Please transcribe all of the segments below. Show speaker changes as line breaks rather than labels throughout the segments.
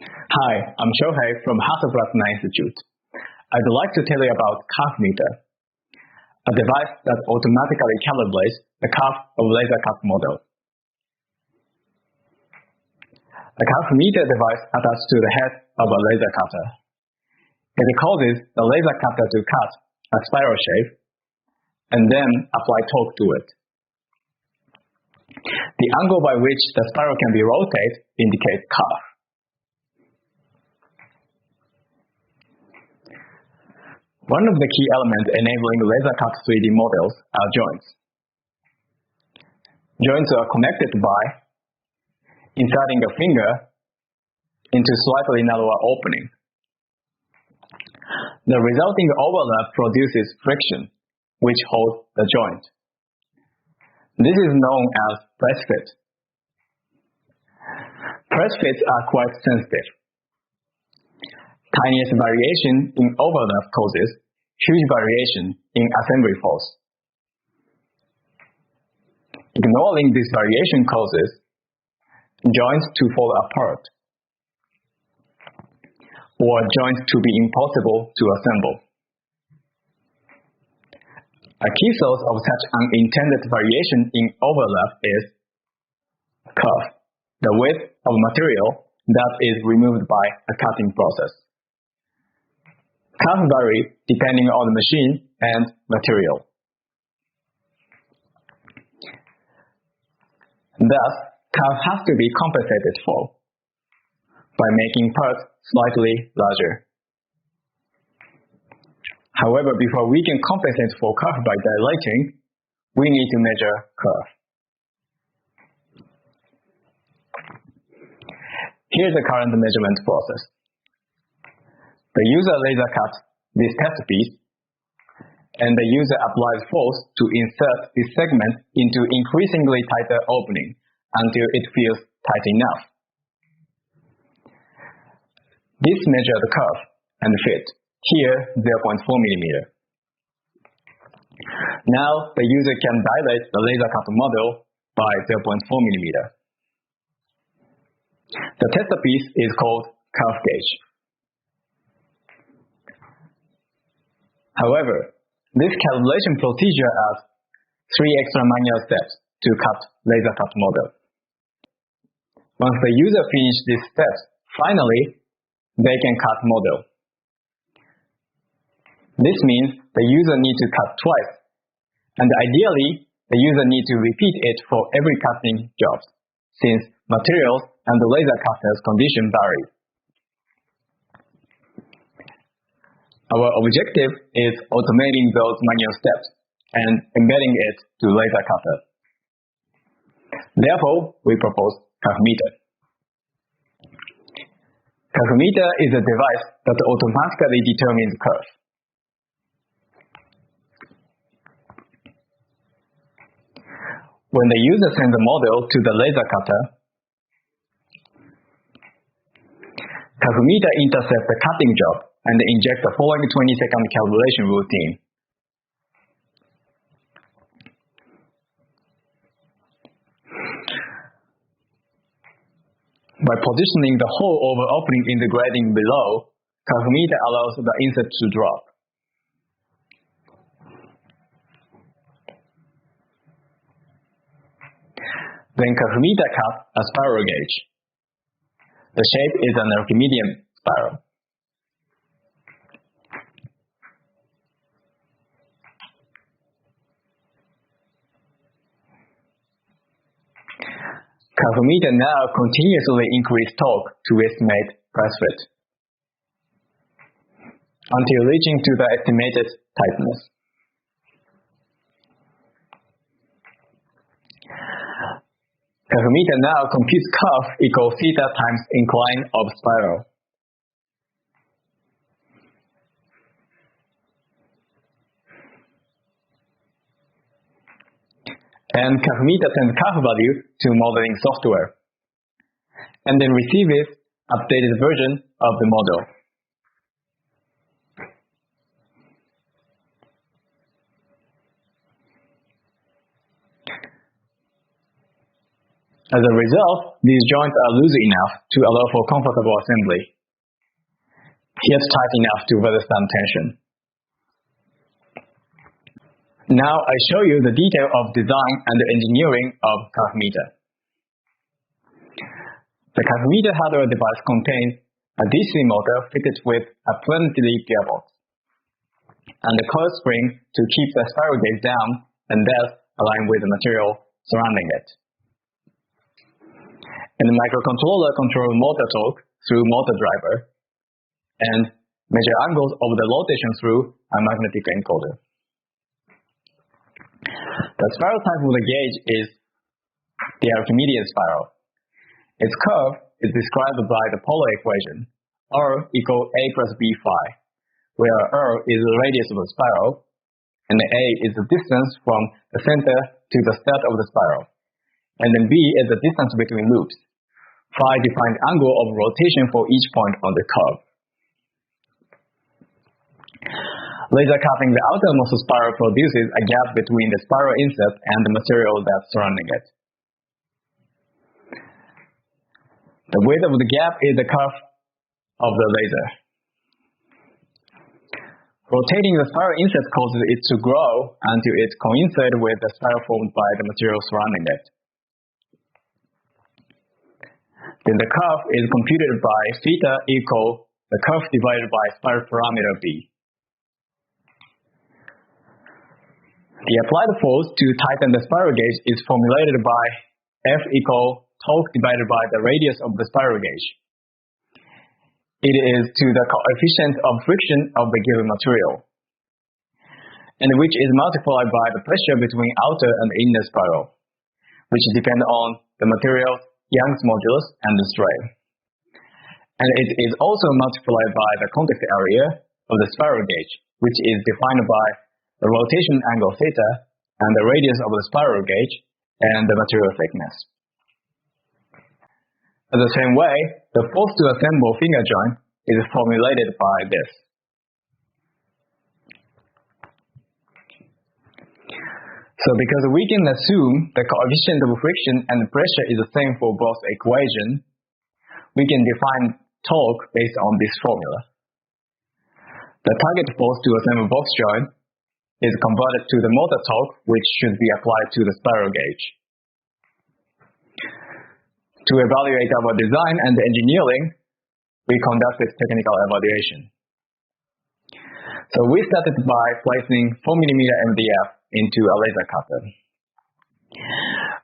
Hi, I'm Shohei from Hasselblad Institute. I'd like to tell you about Kerfmeter, a device that automatically calibrates the curve of laser cut model. A Kerfmeter device attached to the head of a laser cutter. It causes the laser cutter to cut a spiral shape and then apply torque to it. The angle by which the spiral can be rotated indicates curve. One of the key elements enabling laser cut 3D models are joints. Joints are connected by inserting a finger into slightly narrower opening. The resulting overlap produces friction, which holds the joint. This is known as press fit. Press fits are quite sensitive. Tiniest variation in overlap causes huge variation in assembly force. Ignoring this variation causes joints to fall apart or joints to be impossible to assemble. A key source of such unintended variation in overlap is kerf, the width of material that is removed by a cutting process. Kerf vary depending on the machine and material. Thus, kerf has to be compensated for by making parts slightly larger. However, before we can compensate for kerf by dilating, we need to measure kerf. Here's the current measurement process. The user laser cuts this test piece, and the user applies force to insert this segment into increasingly tighter opening until it feels tight enough. This measures the kerf and fit, here 0.4 millimeter. Now the user can dilate the laser cut model by 0.4 millimeter. The test piece is called kerf gauge. However, this calibration procedure adds 3 extra manual steps to cut laser cut model. Once the user finishes these steps, finally, they can cut model. This means the user needs to cut twice, and ideally, the user needs to repeat it for every cutting job, since materials and the laser cutter's condition vary. Our objective is automating those manual steps and embedding it to laser cutter. Therefore, we propose Kerfmeter. Kerfmeter is a device that automatically determines kerf. When the user sends a model to the laser cutter, Kerfmeter intercepts the cutting job and inject the following 20-second calibration routine. By positioning the hole over opening in the grading below, Kerfmeter allows the insert to drop. Then Kerfmeter cuts a spiral gauge. The shape is an Archimedean spiral. Kerfmeter now continuously increases torque to estimate press fit until reaching to the estimated tightness. Kerfmeter now computes kerf equals theta times incline of spiral. And Kerfmeter sends kerf value to modeling software, and then receives updated version of the model. As a result, these joints are loose enough to allow for comfortable assembly, yet tight enough to withstand tension. Now I show you the detail of design and engineering of Kerfmeter. The Kerfmeter hardware device contains a DC motor fitted with a planetary gearbox, and a coil spring to keep the spiral gauge down and thus align with the material surrounding it. And the microcontroller controls motor torque through motor driver and measure angles of the rotation through a magnetic encoder. The spiral type of the gauge is the Archimedean spiral. Its curve is described by the polar equation, R equals A plus B phi, where R is the radius of the spiral, and A is the distance from the center to the start of the spiral, and then B is the distance between loops. Phi defines angle of rotation for each point on the curve. Laser cutting the outermost spiral produces a gap between the spiral insert and the material that's surrounding it. The width of the gap is the curve of the laser. Rotating the spiral insert causes it to grow until it coincides with the spiral formed by the material surrounding it. Then the curve is computed by theta equal the curve divided by spiral parameter b. The applied force to tighten the spiral gauge is formulated by F equal torque divided by the radius of the spiral gauge. It is to the coefficient of friction of the given material, and which is multiplied by the pressure between outer and inner spiral, which depend on the material's Young's modulus and the strain. And it is also multiplied by the contact area of the spiral gauge, which is defined by the rotation angle theta and the radius of the spiral gauge and the material thickness. In the same way, the force to assemble finger joint is formulated by this. So because we can assume the coefficient of friction and pressure is the same for both equations, we can define torque based on this formula. The target force to assemble box joint is converted to the motor torque, which should be applied to the spiral gauge. To evaluate our design and engineering, we conducted technical evaluation. So we started by placing 4mm MDF into a laser cutter.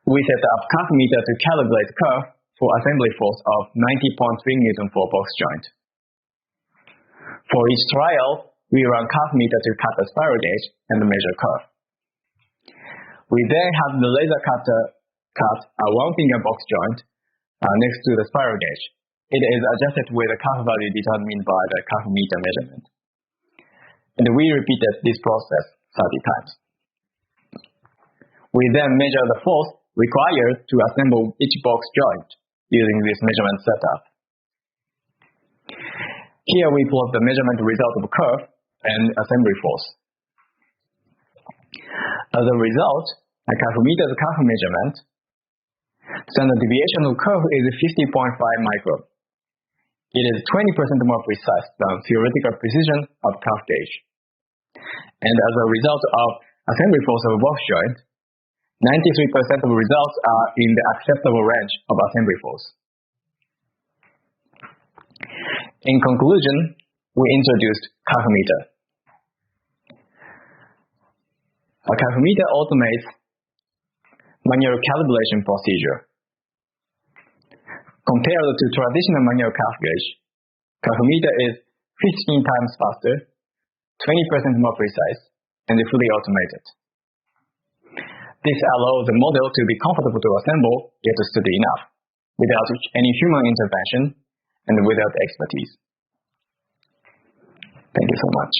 We set up Kerfmeter to calibrate curve for assembly force of 90.3 Newton for box joint. For each trial, we run Kerfmeter to cut the spiral gauge and measure curve. We then have the laser cutter cut a one-finger box joint next to the spiral gauge. It is adjusted with a curve value determined by the Kerfmeter measurement. And we repeated this process 30 times. We then measure the force required to assemble each box joint using this measurement setup. Here we plot the measurement result of curve and assembly force. As a result, a Kerfmeter's curve measurement, standard deviation of curve is 50.5 micron. It is 20% more precise than theoretical precision of curve gauge. And as a result of assembly force of box joint, 93% of results are in the acceptable range of assembly force. In conclusion, we introduced Kerfmeter. A Kerfmeter automates manual calibration procedure. Compared to traditional manual curve gauge, Kerfmeter is 15 times faster, 20% more precise, and fully automated. This allows the model to be comfortable to assemble, yet steady enough, without any human intervention and without expertise. Thank you so much.